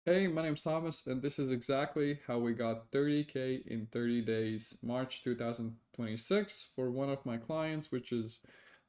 Hey, my name's Thomas, and this is exactly how we got 30K in 30 days, March 2026, for one of my clients, which is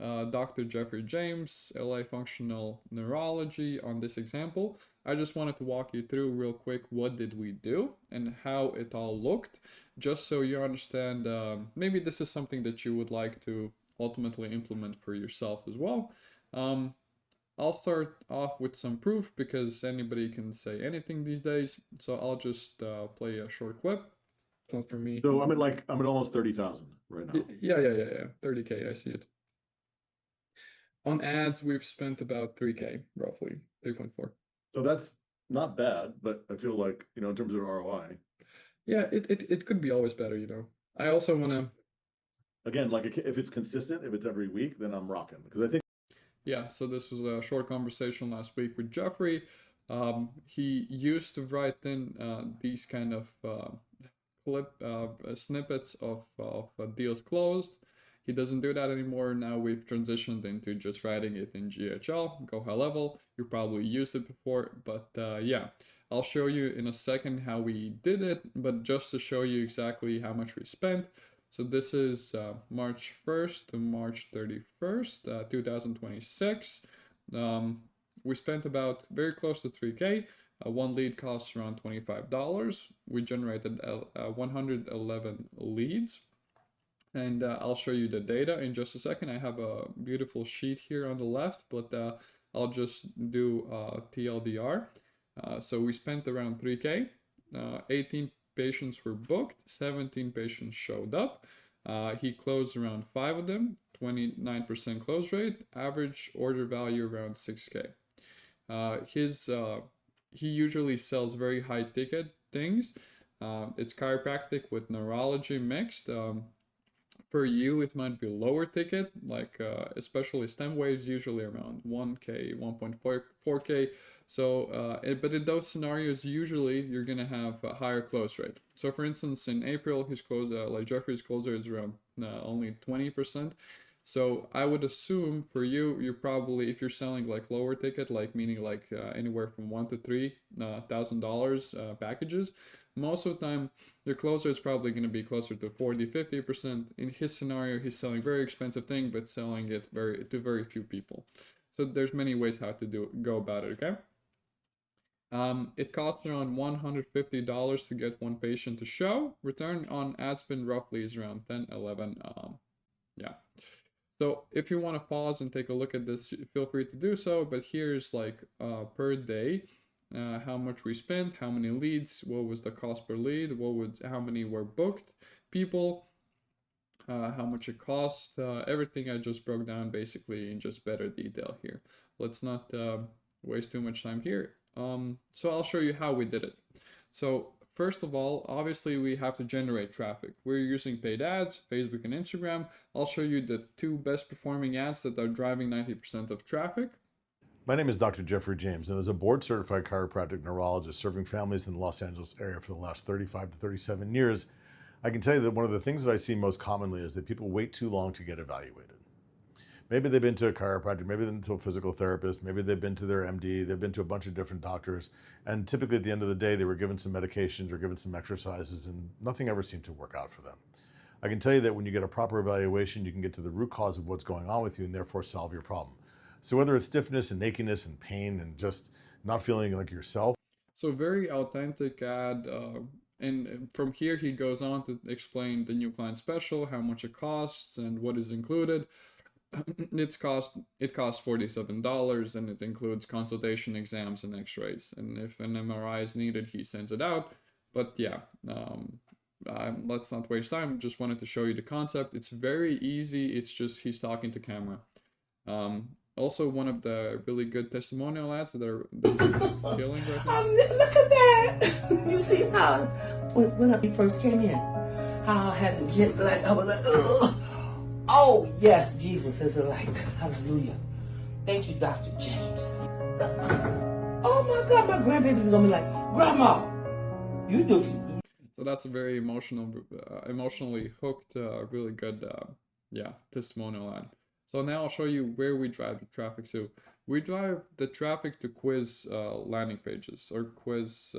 Dr. Jeffrey James, LA Functional Neurology. On this example, I just wanted to walk you through real quick what did we do and how it all looked, just so you understand. Maybe this is something that you would like to ultimately implement for yourself as well. Um, I'll start off with some proof because anybody can say anything these days. So I'll just play a short clip. It's not for me. So I'm at almost 30,000 right now. Yeah. 30K, I see it. On ads, we've spent about 3K, roughly 3.4. So that's not bad, but I feel like, in terms of ROI, Yeah, it could be always better. I also want to, again, like if it's consistent, if it's every week, then I'm rocking because I think yeah, so this was a short conversation last week with Jeffrey. He used to write in these kind of snippets of deals closed. He doesn't do that anymore. Now we've transitioned into just writing it in GHL, go high level. You probably used it before, but yeah, I'll show you in a second how we did it, but just to show you exactly how much we spent. So this is March 1st to March 31st, 2026. Um, we spent about very close to 3K. One lead costs around $25. We generated 111 leads. And I'll show you the data in just a second. I have a beautiful sheet here on the left, but I'll just do TLDR. So we spent around 3K. 18 patients were booked, 17 patients showed up. He closed around 5 of them, 29% close rate, average order value around 6K. He usually sells very high ticket things. It's chiropractic with neurology mixed. For you, it might be lower ticket, like especially stem waves, usually around 1K, 1.4K. So, but in those scenarios, usually you're gonna have a higher close rate. So, for instance, in April, his close, like Jeffrey's close rate is around only 20%. So I would assume for you, you're probably, if you're selling like lower ticket, like meaning like anywhere from $1,000 to $3,000 packages, most of the time your closer is probably going to be closer to 40-50%. In his scenario, he's selling very expensive thing, but selling it very few people. So there's many ways how to go about it. Okay. It costs around $150 to get one patient to show. Return on ad spend roughly is around 10, 11. Yeah. So if you want to pause and take a look at this, feel free to do so. But here's like per day, how much we spent, how many leads, what was the cost per lead, how many were booked people, how much it cost, everything I just broke down basically in just better detail here. Let's not waste too much time here. So I'll show you how we did it. So first of all, obviously we have to generate traffic. We're using paid ads, Facebook and Instagram. I'll show you the two best performing ads that are driving 90% of traffic. my name is Dr. Jeffrey James, and as a board certified chiropractic neurologist serving families in the Los Angeles area for the last 35 to 37 years, I can tell you that one of the things that I see most commonly is that people wait too long to get evaluated. Maybe they've been to a chiropractor, maybe they've been to a physical therapist, maybe they've been to their MD, they've been to a bunch of different doctors, and typically at the end of the day, they were given some medications or given some exercises, and nothing ever seemed to work out for them. I can tell you that when you get a proper evaluation, you can get to the root cause of what's going on with you and therefore solve your problem. So whether it's stiffness and achiness and pain and just not feeling like yourself. So very authentic ad. And from here, he goes on to explain the new client special, how much it costs, and what is included. It costs $47, and it includes consultation, exams, and X-rays. And if an MRI is needed, he sends it out. But yeah, let's not waste time. Just wanted to show you the concept. It's very easy. It's just he's talking to camera. Also, one of the really good testimonial ads that are killing right now. Look at that! You see how when I first came in, how I had to get like I was like, ugh. Oh yes, Jesus is the light. Hallelujah. Thank you, Dr. James. Oh my God, my grandbabies are gonna be like, Grandma, you do it. So that's a very emotionally hooked, really good, yeah, testimonial ad. So now I'll show you where we drive the traffic to. We drive the traffic to quiz landing pages or quiz,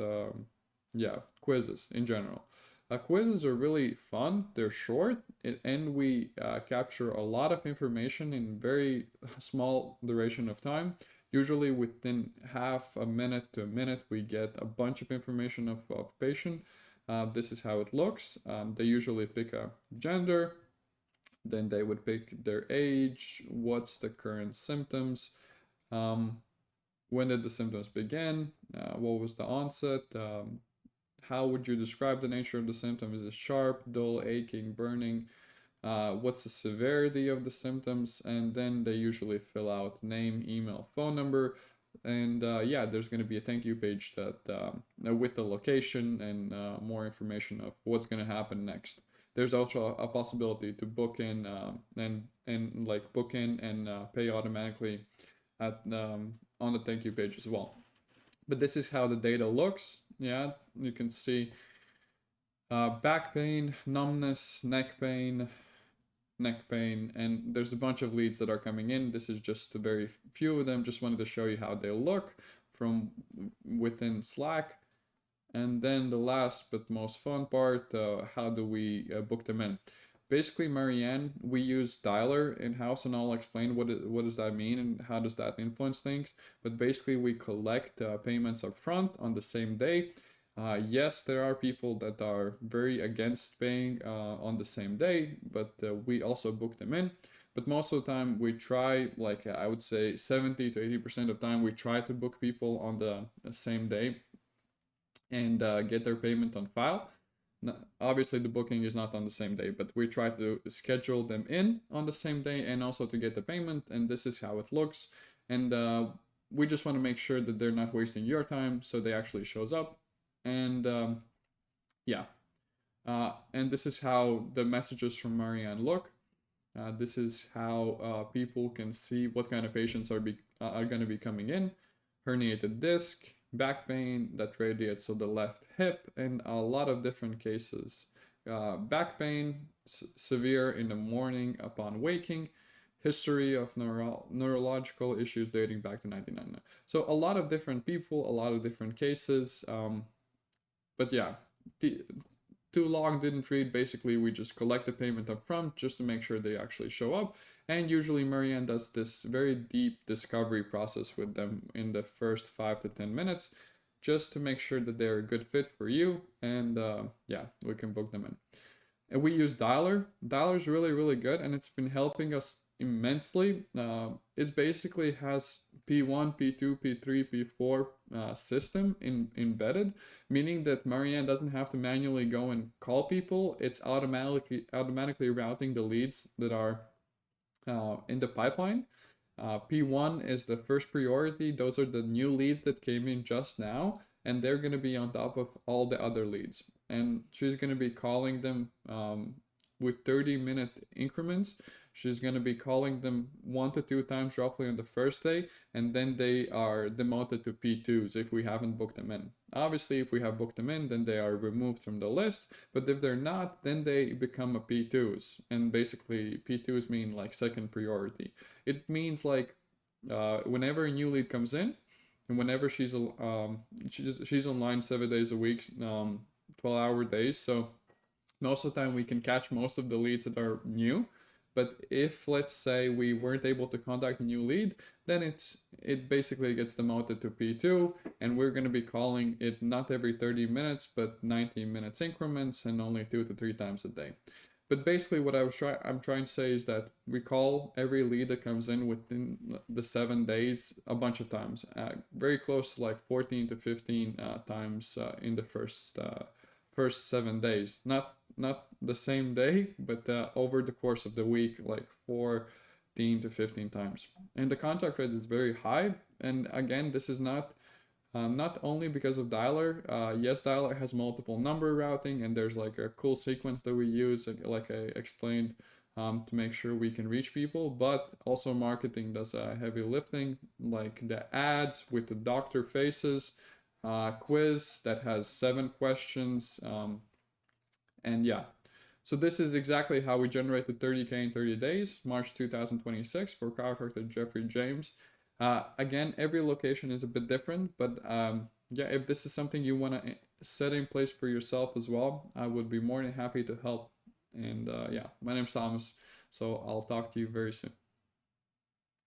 yeah, quizzes in general. Quizzes are really fun. They're short, and we capture a lot of information in very small duration of time. Usually within half a minute to a minute, we get a bunch of information of patient. This is how it looks. They usually pick a gender, then they would pick their age, what's the current symptoms, when did the symptoms begin, what was the onset, how would you describe the nature of the symptom? Is it sharp, dull, aching, burning? What's the severity of the symptoms? And then they usually fill out name, email, phone number. And yeah, there's going to be a thank you page that with the location and more information of what's going to happen next. There's also a possibility to book in and like book in and pay automatically at on the thank you page as well. But this is how the data looks. Yeah, you can see back pain, numbness, neck pain, and there's a bunch of leads that are coming in. This is just a very few of them. Just wanted to show you how they look from within Slack. And then the last but most fun part, how do we book them in? Basically, Marianne, we use Dialer in-house, and I'll explain what does that mean and how does that influence things. But basically, we collect payments up front on the same day. Yes, there are people that are very against paying on the same day, but we also book them in. But most of the time, we try, like I would say 70 to 80% of the time, we try to book people on the same day and get their payment on file. Now, obviously, the booking is not on the same day, but we try to schedule them in on the same day and also to get the payment. And this is how it looks. And we just want to make sure that they're not wasting your time, so they actually shows up. And yeah, and this is how the messages from Marianne look. This is how people can see what kind of patients are going to be coming in. Herniated disc, back pain that radiates to the left hip, and a lot of different cases. Back pain, severe in the morning upon waking, history of neurological issues dating back to 1999. So a lot of different people, a lot of different cases. But yeah, too long didn't read. Basically, we just collect the payment up front just to make sure they actually show up. And usually Marianne does this very deep discovery process with them in the first 5 to 10 minutes, just to make sure that they're a good fit for you. And yeah, we can book them in. And we use Dialer. Dialer is really, really good, and it's been helping us immensely. It basically has P1, P2, P3, P4 system embedded, meaning that Marianne doesn't have to manually go and call people. It's automatically routing the leads that are in the pipeline. P1 is the first priority. Those are the new leads that came in just now, and they're going to be on top of all the other leads. And she's going to be calling them with 30-minute increments. She's going to be calling them 1 to 2 times roughly on the first day, and then they are demoted to P2s if we haven't booked them in. Obviously, if we have booked them in, then they are removed from the list, but if they're not, then they become a P2s. And basically, P2s mean like second priority. It means like whenever a new lead comes in, and whenever she's online 7 days a week, 12-hour days, so most of the time we can catch most of the leads that are new. But if, let's say, we weren't able to contact a new lead, then it basically gets demoted to P2, and we're going to be calling it not every 30 minutes, but 90 minutes increments, and only 2 to 3 times a day. But basically what I'm trying to say is that we call every lead that comes in within the 7 days a bunch of times, very close to like 14 to 15 times in the first 7 days. Not the same day, but over the course of the week, like 14 to 15 times. And the contact rate is very high. And again, this is not only because of Dialer. Yes, Dialer has multiple number routing, and there's like a cool sequence that we use, like I explained, to make sure we can reach people. But also marketing does heavy lifting, like the ads with the doctor faces, quiz that has 7 questions, and yeah. So this is exactly how we generated 30K in 30 days, March 2026 for chiropractor Jeffrey James. Again, every location is a bit different, but yeah, if this is something you want to set in place for yourself as well, I would be more than happy to help. And yeah, my name's Thomas, so I'll talk to you very soon.